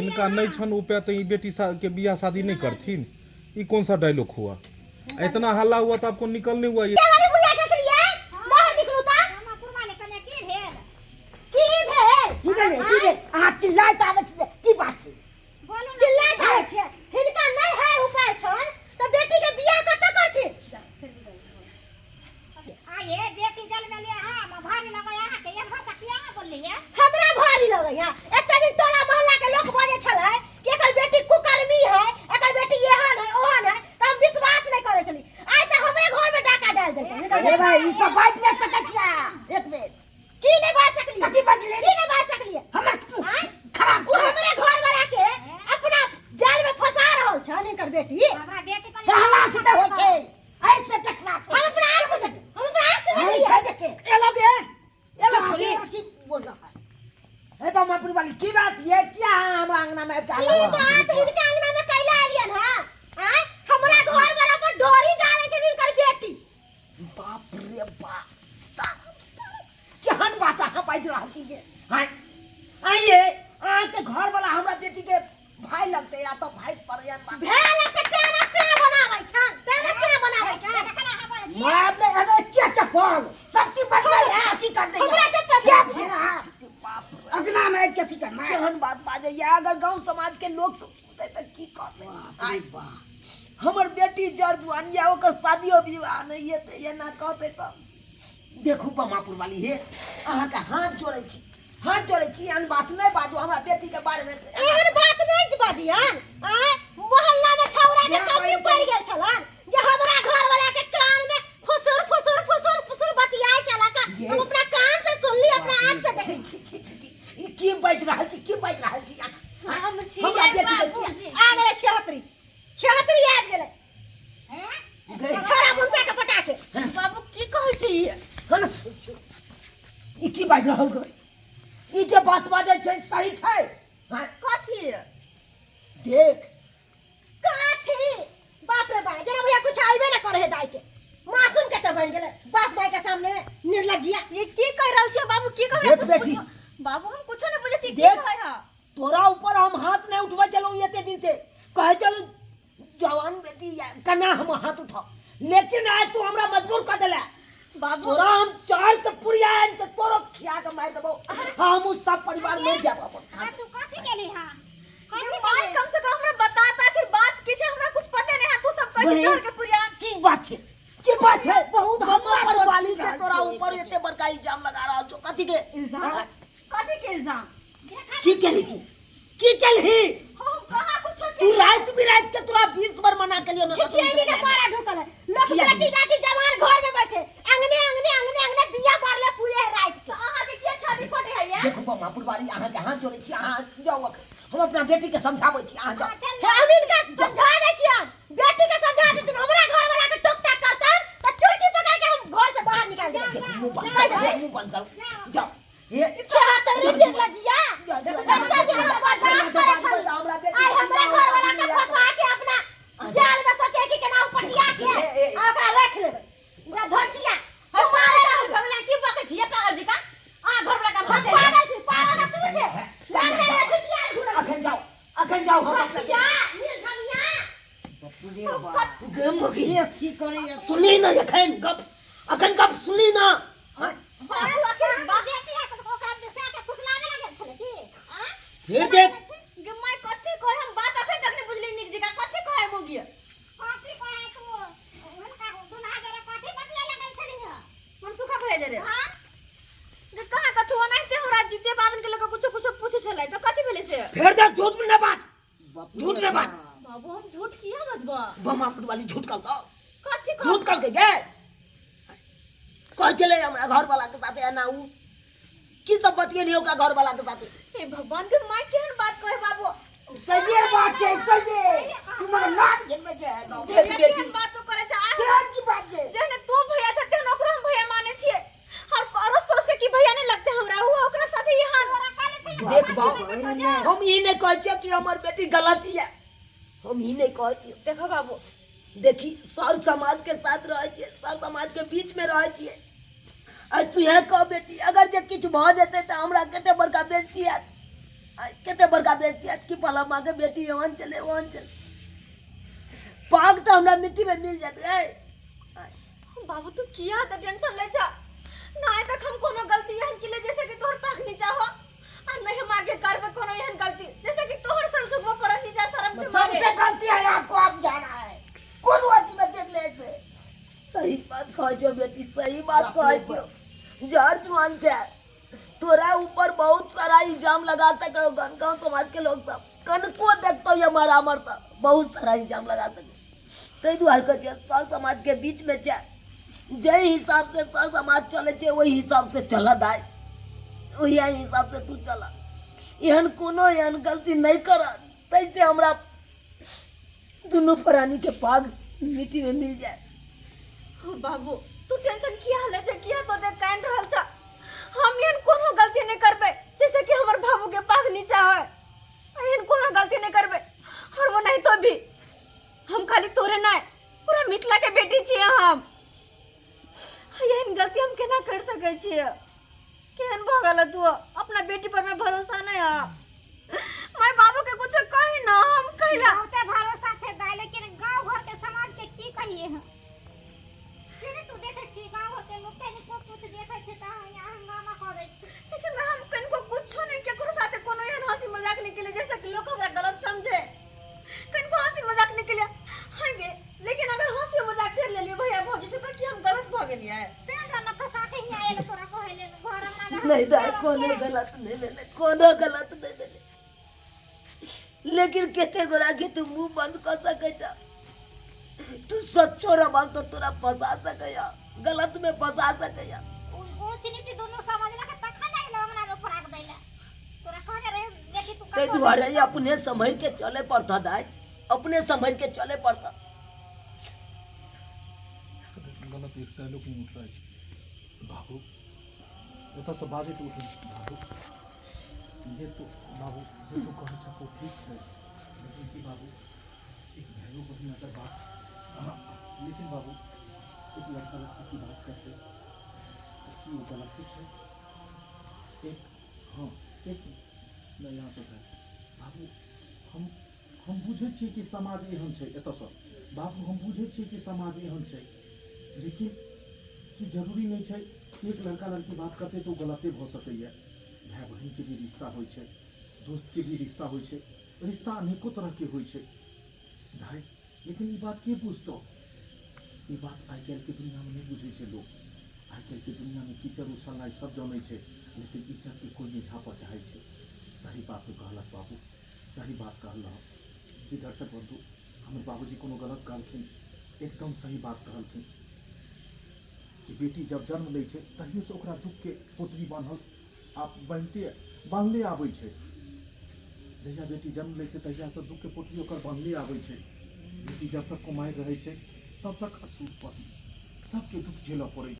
हिनका नहीं छन उपाय तो ये बेटी के बियाह शादी नहीं करथिन। ये कौन सा डायलॉग हुआ? इतना हल्ला हुआ तो आपको निकल नहीं हुआ? ये अगर गांव समाज के लोग सब सुनते तो की कहते हमर बेटी जड़ जुआन या ओकर शादियो विवाह नहीं है तो ये ना कहते तो देखू बमापुर वाली हे अहाँ का हाथ जोड़े छी अन बात नहीं बाजू हमरा बेटी के बारे में एहन बात नहीं बाजियन मोहल्ला में छौरा के कमी पड़ गेल छलन जे हमरा घर वाला के कान में फुसुर फुसुर फुसुर फुसुर बतियाय चला का हम अपना कान से सुन ली अपना आंख से देखी की बाज रहल छी हम छी बाबूजी आ गेले 76 आबि गेले छोरा मुंसा के पटा के बाबू की कहै छी हन ई की बाज रहल गई ई जे बात बाजे छै सही छै कथी देख कथी बाप रे बाप जना भैया कुछ आइबे ना करे दाई के मासूम के त बन गेले बाप दाई के सामने निर्लज्जिया ये की कह रहल छै बाबू की कह देख बेटी बाबू हम कुछ नहीं बुझे छी की देख, कहै हा तोरा ऊपर हम हाथ नहीं उठवा चलो एते दिन से कहे चलो जवान बेटी कना हम हाथ उठाओ लेकिन आज तू हमरा मजबूर कर देला बाबू तोरा हम चाल के पुरिया के तोरो खिया के मार देबो हम उस सब परिवार मर जाबो तू कथी केली हा कथी बात कम से कम हमरा बता आखिर बात की छै हमरा कुछ पता नहीं है तू सब कह जोर के पुरिया की बात है बहुत हम वाली से तोरा ऊपर एते बड़का इल्जाम लगा रहा जो कथी के इल्जाम की केली तू की केली हम कहां कुछ तू रात बिरात के तोरा 20 बार मना के लिए छिछियानी के पारा ढुकल है लोग बेटी काटी जवान घर में बैठे अंगने दिया बारले पूरे रात के अहां के के छाती फटे है ये देखो बमापुर वाली अहां के हाथ जोड़े छी अहां जाओ हम अपना बेटी के समझाबै छी अहां जाओ हम इनका समझा दै छी बेटी के समझा देती हमरा घर वाला के टोकता करता तो चुटकी पकड़ के हम घर से बाहर निकाल देंगे मुंह बंद करो जाओ ये 76 दिन लजिया गंदा दिन का बर्दाश्त करे छन आई हमरा घर वाला के फंसा के अपना जाल में सोचे कि केना पटिया के ओकरा रख लेबै पूरा धचिया हम मारे रहल भगला की बके छिए पागल जी का आ घर वाला का भसे पागल तू छे लाग रे छिछिया घुर अखन जाओ हम छिया निर्धनिया पूरे बात गम की ठीक करे सुनी ना अखन गप सुनी ना फिर देख गम्मा कथी कह हम बात अखन तक नहीं बुझली निक जगह कथी कहे मोगी कथी कहे तू उनका दुना जरे कथी बतिया लगल छली ह मन सुखा भेज रे हां जे कहां कथु नहीं ते हमरा जीते बाबन के लगे कुछ पूछे छले तो कथी भेले से फिर देख झूठ में ना बात बाबू हम झूठ किया बजबा बमापुर वाली झूठ कर दो कथी झूठ कर के गए कह चले हमरा घर वाला के साथे ना उ की सब बतिए नहीं होगा घर वाला के साथे हे भगवान के मां केहन बात कहे बाबू सही बात है सही तुम्हारा नाम जन्म जाएगा देख बेटी बात तो करे छ केहन की बात है जने तू भैया छ तेन ओकरा हम भैया माने छिए और पड़ोस के की भैया नहीं लगते हमरा हुआ ओकरा साथे यहां देख बाबू हम ई नहीं कहै छी कि हमर बेटी गलत है हम ई नहीं कहै छी देखो बाबू देखी सर समाज के साथ रह छिए सर समाज के बीच में रह छिए तू है कह बेटी अगर जे किछ भ जेते त हमरा कते बड़का बेइज्जती है केते बड़का बेटी है कि पला माँ के बेटी वहां चले पाग तो हमरा मिट्टी में मिल जाते है। बाबू तू किया तो टेंशन ले जा ना आए तक हम कोनो गलती यहन के लिए जैसे कि तोहर पाख नीचा हो और नहीं हम आगे करबे कोनो यहन गलती जैसे कि तोहर सरसुख में पर नीचा शर्म से मारे सबसे गलती है आपको आप जाना है कौन वाती में देख ले से सही बात कह जो बेटी सही बात कह जो जर जुआन छे तोरा ऊपर बहुत सारा इल्जाम लगा सके गांव समाज के लोग सब कनको देखतो ये मारा मरता बहुत सारा इल्जाम लगा सके तै दुआर के सर समाज के बीच में छे जय हिसाब से सर समाज चले छे वही हिसाब से चला दाई वही हिसाब से तू चला एहन कोनो एहन गलती नहीं कर तैसे हमरा दोनों प्राणी के पाग मिट्टी में मिल जाए। बाबू तू टेंशन किया ले छे किया तो देख कान रहल छ हम एहन कोनो गलती नहीं करबे जैसे कि हमर बाबू के पाग नीचा है एहन कोनो गलती नहीं करबे और वो नहीं तो भी हम खाली तोरे ना पूरा मिथिला के बेटी छिए हम एहन गलती हम केना कर सके छिए केहन भ गेल तू अपना बेटी पर में भरोसा नहीं है मैं बाबू के कुछ कही ना हम कहला बहुते भरोसा छे दाई लेकिन गांव घर के समाज के की कहिए हम फिर तू देखे छी गांव घर के लोग के कुछ देखे छी त यहाँ हंगामा करे छी लेकिन हम कनको कुछ नहीं केकरो साथे कोनो एहन हंसी मजाक नहीं केले जैसे कि लोग हमरा गलत समझे कनको हंसी मजाक नहीं केले हांगे लेकिन अगर हंसी मजाक कर लेलिए भैया भौजी से तो कि हम गलत भ गेलिए तेरा न फसा के ही आएले तोरा कहले घर में नहीं दाई कोनो गलत नहीं लेले कोनो गलत नहीं लेले लेकिन केते गोरा के तू मुंह बंद कर सके जा तू सच्चो रबा तो तोरा फंसा सके या गलत में फंसा सके या ऊंच नीचे दोनों समझला के तखन नहीं लगना रो फराक देला तोरा कहले रे देखी तू ते दुआरे ही अपने संभल के चले पड़ता दाई अपने संभल के चले पड़ता गलत एक डायलॉग नहीं उठ रहा है बाबू एता से बाजे तो बाबू ये तो बाबू ये तो कह सको ठीक है लेकिन कि बाबू एक भाइयों को भी नजर बात लेकिन बाबू एक लड़का लड़की की बात करते कि वो गलत कुछ है एक हाँ एक मैं यहाँ से बाबू हम बुझे छी कि समाज एहन छै एतऽ सँ बाबू हम बुझे छी कि समाज एहन छै लेकिन कि जरूरी नहीं छै एक लड़का लड़की बात करते तो गलते भ सकैए भाई बहन के भी रिश्ता होइ छै दोस्त के भी रिश्ता होइ छै रिश्ता अनेको तरह के होइ छै भाई लेकिन ये बात के बुझतो ये बात आइ काल्हि के दुनिया में नहीं बुझे छै लोग आइ काल्हि के दुनिया में कीचड़ उछलना सब जानै छै लेकिन इज्जत के कोई नहीं झाँपऽ चाहे छै सही बात तो कहलक बाबू सही बात कहल जी दर्शक बंधु हमर बाबूजी कोनो गलत कहलखिन एकदम सही बात कहलखिन कि बेटी जब जन्म लै छै तहिए से ओकरा दुख के पोतरी बांधल आप बांधले आबै छै जहिया बेटी जन्म लै छै तहिया से दुख के पोतरी ओकर बांधले आबै छै बेटी जब तक कुमारि रहै छै तब तक असूर पति सबके दुख झेलऽ पड़ै छै।